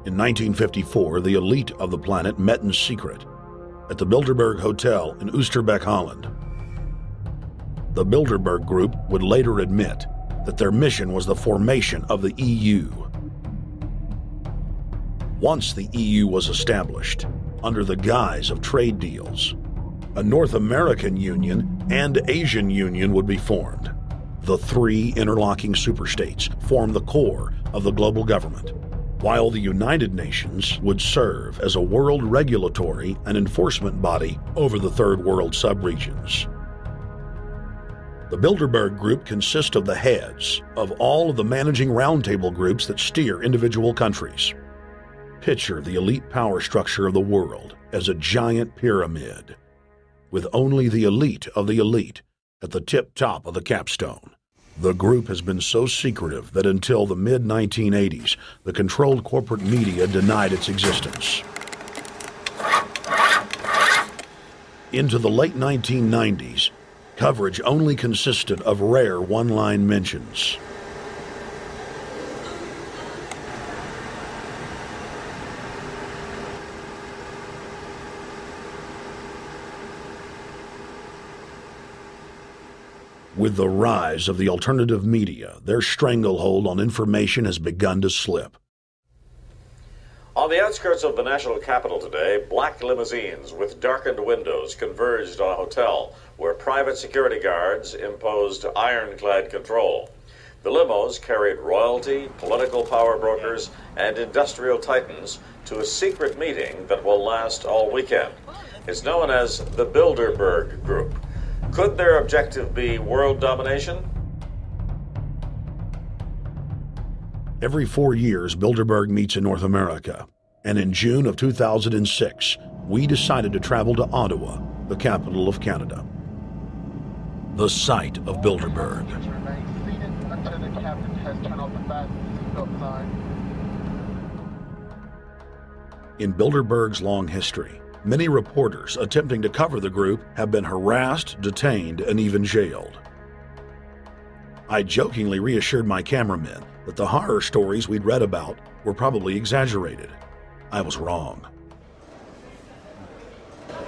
In 1954, the elite of the planet met in secret at the Bilderberg Hotel in Oosterbeek, Holland. The Bilderberg Group would later admit that their mission was the formation of the EU. Once the EU was established, under the guise of trade deals, a North American Union and Asian Union would be formed. The three interlocking superstates formed the core of the global government, while the United Nations would serve as a world regulatory and enforcement body over the Third World subregions. The Bilderberg Group consists of the heads of all of the managing roundtable groups that steer individual countries. Picture the elite power structure of the world as a giant pyramid, with only the elite of the elite at the tip-top of the capstone. The group has been so secretive that until the mid-1980s, the controlled corporate media denied its existence. Into the late 1990s, coverage only consisted of rare one-line mentions. With the rise of the alternative media, their stranglehold on information has begun to slip. On the outskirts of the national capital today, black limousines with darkened windows converged on a hotel where private security guards imposed ironclad control. The limos carried royalty, political power brokers, and industrial titans to a secret meeting that will last all weekend. It's known as the Bilderberg Group. Could their objective be world domination? Every 4 years, Bilderberg meets in North America, and in June of 2006, we decided to travel to Ottawa, the capital of Canada. The site of Bilderberg. In Bilderberg's long history, many reporters attempting to cover the group have been harassed, detained, and even jailed. I jokingly reassured my cameramen that the horror stories we'd read about were probably exaggerated. I was wrong.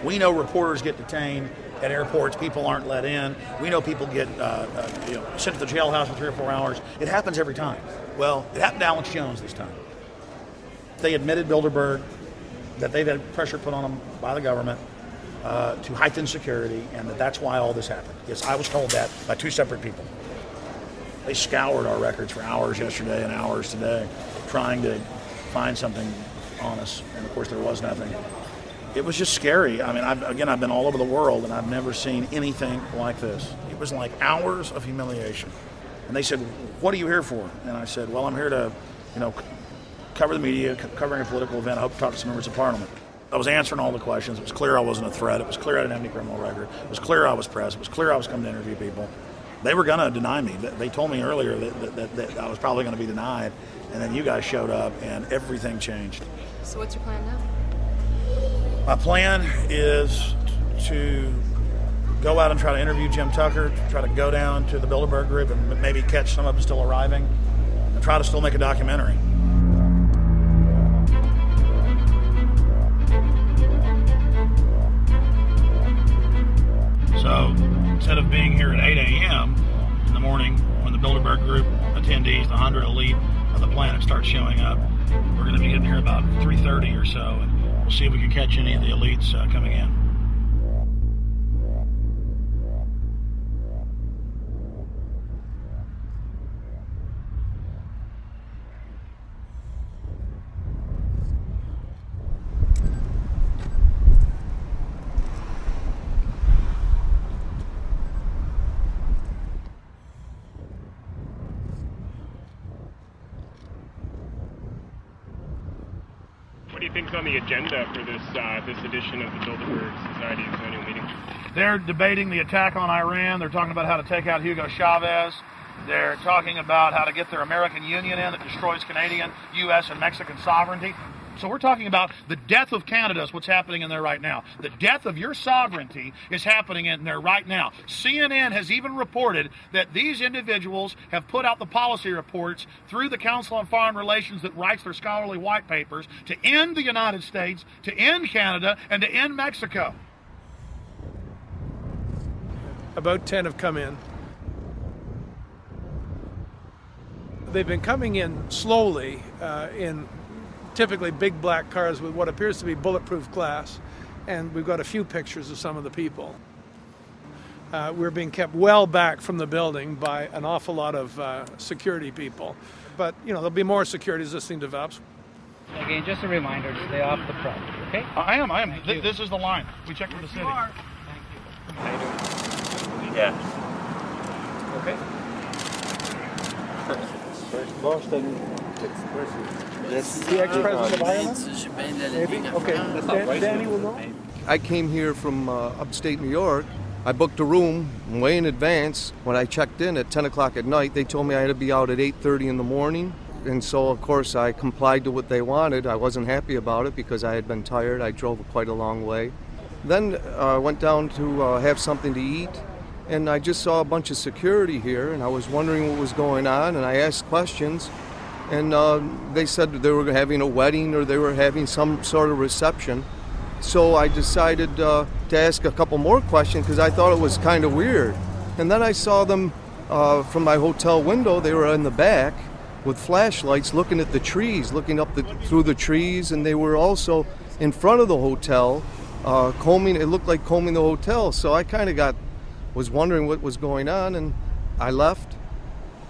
We know reporters get detained at airports, people aren't let in. We know people get sent to the jailhouse for 3 or 4 hours. It happens every time. Well, it happened to Alex Jones this time. They admitted Bilderberg that they've had pressure put on them by the government to heighten security, and that's why all this happened. Yes, I was told that by 2 separate people. They scoured our records for hours yesterday and hours today, trying to find something on us, and of course there was nothing. It was just scary. I mean, I've been all over the world, and I've never seen anything like this. It was like hours of humiliation. And they said, "What are you here for?" And I said, "Well, I'm here to, cover the media, covering a political event. I hope to talk to some members of Parliament." I was answering all the questions. It was clear I wasn't a threat. It was clear I didn't have any criminal record. It was clear I was press. It was clear I was coming to interview people. They were going to deny me. They told me earlier that I was probably going to be denied, and then you guys showed up, and everything changed. So what's your plan now? My plan is to go out and try to interview Jim Tucker, to try to go down to the Bilderberg Group and maybe catch some of them still arriving, and try to still make a documentary. So instead of being here at 8 a.m. in the morning when the Bilderberg Group attendees, the 100 elite of the planet, start showing up, we're going to be getting here about 3:30 or so, and we'll see if we can catch any of the elites coming in. What do you think's on the agenda for this edition of the Bilderberg Society's annual meeting? They're debating the attack on Iran. They're talking about how to take out Hugo Chavez. They're talking about how to get their American Union in that destroys Canadian, U.S., and Mexican sovereignty. So we're talking about the death of Canada is what's happening in there right now. The death of your sovereignty is happening in there right now. CNN has even reported that these individuals have put out the policy reports through the Council on Foreign Relations that writes their scholarly white papers to end the United States, to end Canada, and to end Mexico. About 10 have come in. They've been coming in slowly in typically big black cars with what appears to be bulletproof glass, and we've got a few pictures of some of the people. We're being kept well back from the building by an awful lot of security people, but there'll be more security as this thing develops. Again, just a reminder to stay off the property, okay? I am. This is the line. We checked with the city. Thank you. Yeah. Okay. That's the ex-president of Ireland? Maybe? Okay, Danny will know. I came here from upstate New York. I booked a room way in advance. When I checked in at 10 o'clock at night, they told me I had to be out at 8:30 in the morning. And so, of course, I complied to what they wanted. I wasn't happy about it because I had been tired. I drove quite a long way. Then I went down to have something to eat, and I just saw a bunch of security here, and I was wondering what was going on, and I asked questions, and they said they were having a wedding or they were having some sort of reception. So I decided to ask a couple more questions because I thought it was kind of weird. And then I saw them from my hotel window. They were in the back with flashlights looking at the trees, looking up through the trees, and they were also in front of the hotel combing. It looked like combing the hotel. So I kind of was wondering what was going on, and I left.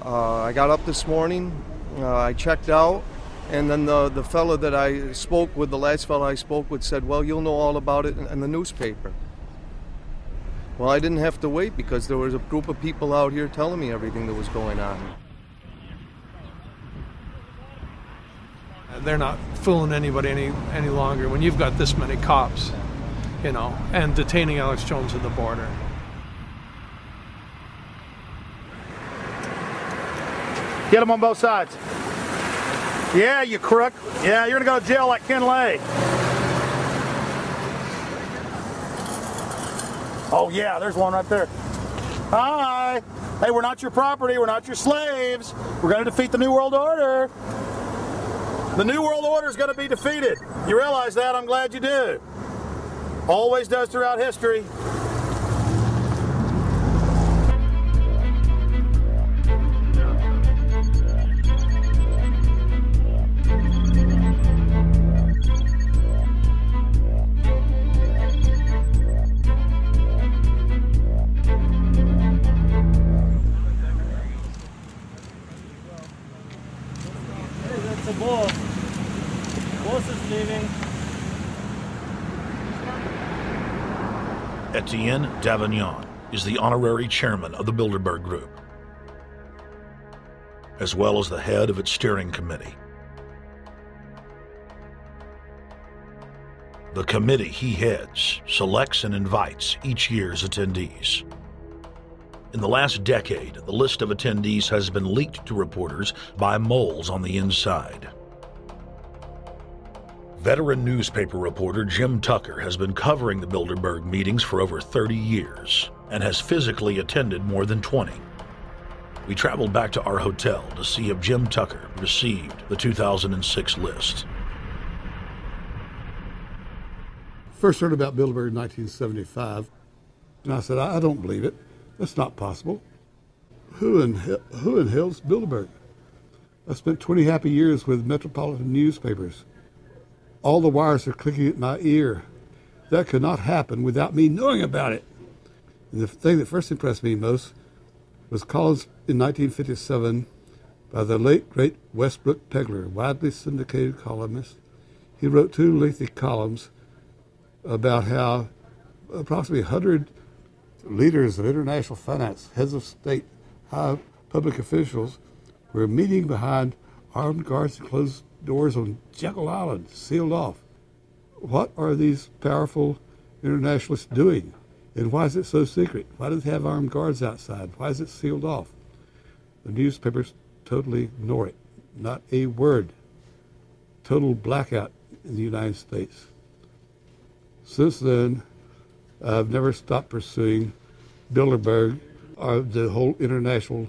I got up this morning, I checked out, and then the fellow that I spoke with, the last fellow I spoke with, said, well, you'll know all about it in the newspaper. Well, I didn't have to wait because there was a group of people out here telling me everything that was going on. They're not fooling anybody any longer when you've got this many cops, and detaining Alex Jones at the border. Get them on both sides. Yeah, you crook. Yeah, you're going to go to jail like Ken Lay. Oh, yeah, there's one right there. Hi. Hey, we're not your property. We're not your slaves. We're going to defeat the New World Order. The New World Order is going to be defeated. You realize that? I'm glad you do. Always does throughout history. That's the boss. Boss is leaving. Etienne Davignon is the honorary chairman of the Bilderberg Group, as well as the head of its steering committee. The committee he heads selects and invites each year's attendees. In the last decade, the list of attendees has been leaked to reporters by moles on the inside. Veteran newspaper reporter Jim Tucker has been covering the Bilderberg meetings for over 30 years and has physically attended more than 20. We traveled back to our hotel to see if Jim Tucker received the 2006 list. First heard about Bilderberg in 1975, and I said, I don't believe it. That's not possible. Who in hell's Bilderberg? I spent 20 happy years with metropolitan newspapers. All the wires are clicking at my ear. That could not happen without me knowing about it. And the thing that first impressed me most was columns in 1957 by the late, great Westbrook Pegler, widely syndicated columnist. He wrote 2 lengthy columns about how approximately 100 leaders of international finance, heads of state, high public officials were meeting behind armed guards and closed doors on Jekyll Island, sealed off. What are these powerful internationalists doing? And why is it so secret? Why do they have armed guards outside? Why is it sealed off? The newspapers totally ignore it. Not a word. Total blackout in the United States. Since then, I've never stopped pursuing Bilderberg, or the whole international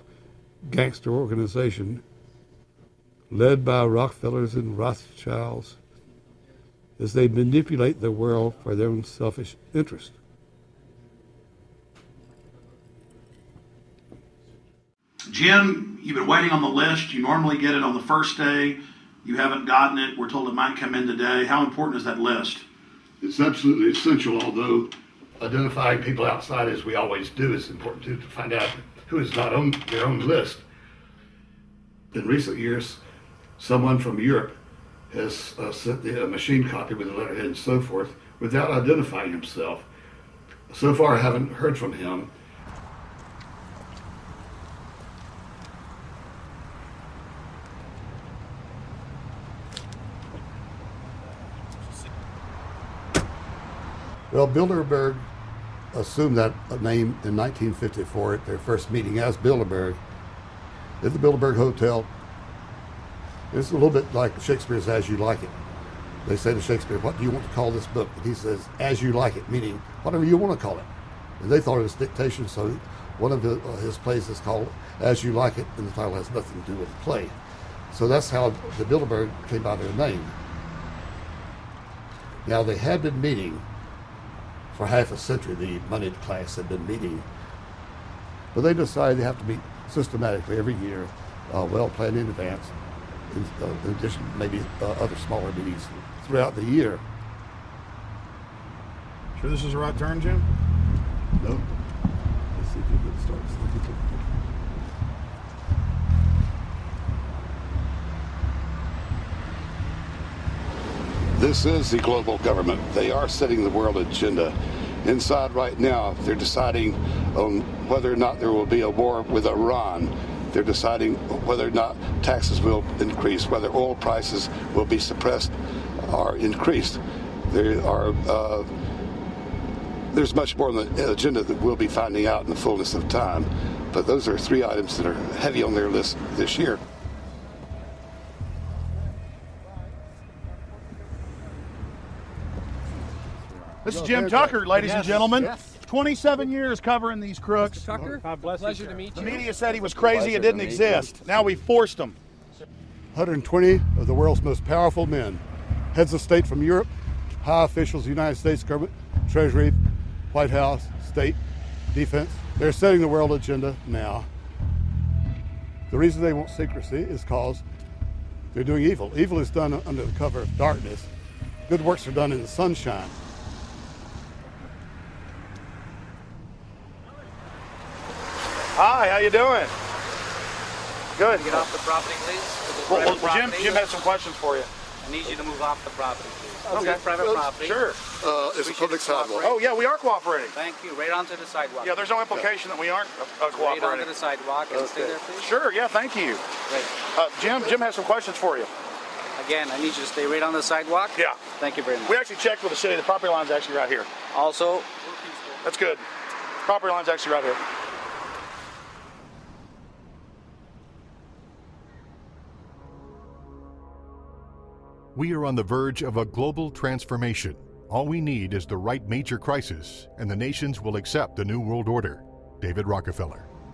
gangster organization led by Rockefellers and Rothschilds, as they manipulate the world for their own selfish interest. Jim, you've been waiting on the list. You normally get it on the first day. You haven't gotten it. We're told it might come in today. How important is that list? It's absolutely essential, although identifying people outside, as we always do, is important too, to find out who is not on their own list. In recent years, someone from Europe has sent a machine copy with a letterhead and so forth without identifying himself. So far, I haven't heard from him. Well, Bilderberg assumed that name in 1954 at their first meeting as Bilderberg at the Bilderberg Hotel. It's a little bit like Shakespeare's As You Like It. They say to Shakespeare, "What do you want to call this book?" And he says, "As You Like It," meaning whatever you want to call it. And they thought it was dictation, so one of his plays is called As You Like It, and the title has nothing to do with the play. So that's how the Bilderberg came by their name. Now, they had been meeting for half a century. The moneyed class had been meeting, but they decided they have to meet systematically every year, well planned in advance, in addition to maybe other smaller meetings throughout the year. Sure this is the right turn, Jim? No. Let's see if you can start. This is the global government. They are setting the world agenda. Inside right now, they're deciding on whether or not there will be a war with Iran. They're deciding whether or not taxes will increase, whether oil prices will be suppressed or increased. There's much more on the agenda that we'll be finding out in the fullness of time. But those are three items that are heavy on their list this year. This is Jim Tucker, ladies and gentlemen. Yes. 27 years covering these crooks. Mr. Tucker, pleasure to meet you. The media said he was crazy, it didn't exist. Now we forced him. 120 of the world's most powerful men, heads of state from Europe, high officials of the United States government, Treasury, White House, state, defense. They're setting the world agenda now. The reason they want secrecy is because they're doing evil. Evil is done under the cover of darkness. Good works are done in the sunshine. Hi, how you doing? Good. Get off the property, please. Well, Jim has some questions for you. I need you to move off the property, please. Okay. This is private property. Sure. It's a public sidewalk. Oh, yeah, we are cooperating. Thank you. Right onto the sidewalk. Yeah, there's no implication that we aren't cooperating. Right onto the sidewalk and stay there, please. Sure, yeah, thank you. Great. Jim has some questions for you. Again, I need you to stay right on the sidewalk. Yeah. Thank you very much. We actually checked with the city. The property line's actually right here. Also, That's good. Property line's actually right here. We are on the verge of a global transformation. All we need is the right major crisis, and the nations will accept the New World Order. David Rockefeller.